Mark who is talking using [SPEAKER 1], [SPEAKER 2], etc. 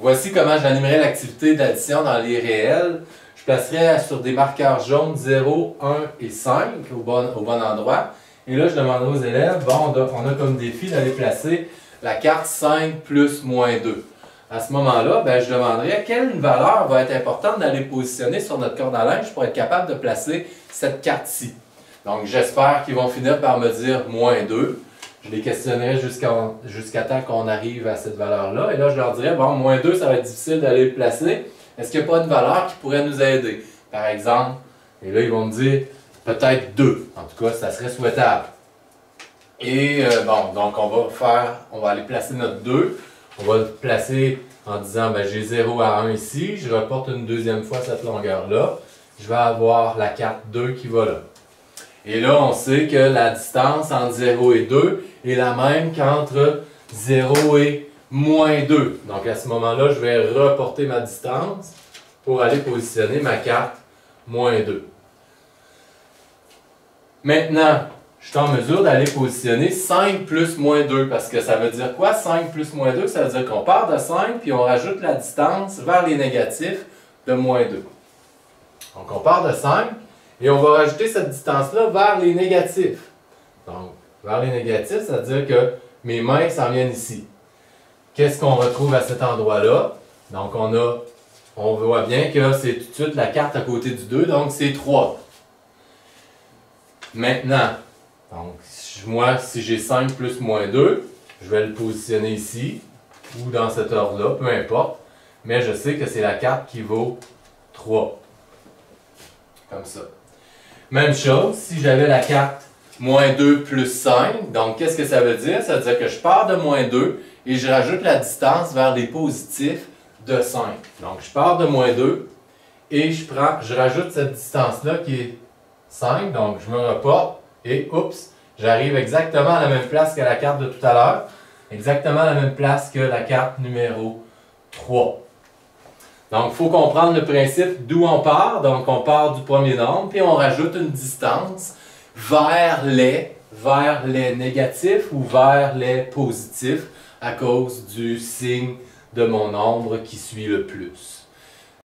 [SPEAKER 1] Voici comment j'animerai l'activité d'addition dans les réels. Je placerai sur des marqueurs jaunes 0, 1 et 5 au bon endroit. Et là, je demanderai aux élèves, bon, on a comme défi d'aller placer la carte 5 plus moins 2. À ce moment-là, ben, je demanderai quelle valeur va être importante d'aller positionner sur notre corde à linge pour être capable de placer cette carte-ci. Donc, j'espère qu'ils vont finir par me dire moins 2. Je les questionnerai jusqu'à temps qu'on arrive à cette valeur-là. Et là, je leur dirai, bon, moins 2, ça va être difficile d'aller le placer. Est-ce qu'il n'y a pas une valeur qui pourrait nous aider? Par exemple, et là, ils vont me dire, peut-être 2. En tout cas, ça serait souhaitable. Et bon, donc on va aller placer notre 2. On va le placer en disant, ben, j'ai 0 à 1 ici. Je reporte une deuxième fois cette longueur-là. Je vais avoir la carte 2 qui va là. Et là, on sait que la distance entre 0 et 2 est la même qu'entre 0 et moins 2. Donc à ce moment-là, je vais reporter ma distance pour aller positionner ma carte moins 2. Maintenant, je suis en mesure d'aller positionner 5 plus moins 2. Parce que ça veut dire quoi? 5 plus moins 2, ça veut dire qu'on part de 5 puis on rajoute la distance vers les négatifs de moins 2. Donc on part de 5. Et on va rajouter cette distance-là vers les négatifs. Donc, vers les négatifs, ça veut dire que mes mains s'en viennent ici. Qu'est-ce qu'on retrouve à cet endroit-là? Donc, on voit bien que c'est tout de suite la carte à côté du 2, donc c'est 3. Maintenant, donc, moi, si j'ai 5 plus moins 2, je vais le positionner ici, ou dans cet ordre-là, peu importe. Mais je sais que c'est la carte qui vaut 3. Comme ça. Même chose, si j'avais la carte moins 2 plus 5, donc qu'est-ce que ça veut dire? Ça veut dire que je pars de moins 2 et je rajoute la distance vers les positifs de 5. Donc je pars de moins 2 et je rajoute cette distance-là qui est 5, donc je me reporte et oups, j'arrive exactement à la même place que la carte de tout à l'heure, exactement à la même place que la carte numéro 3. Donc, il faut comprendre le principe d'où on part. Donc, on part du premier nombre, puis on rajoute une distance vers les négatifs ou vers les positifs à cause du signe de mon nombre qui suit le plus.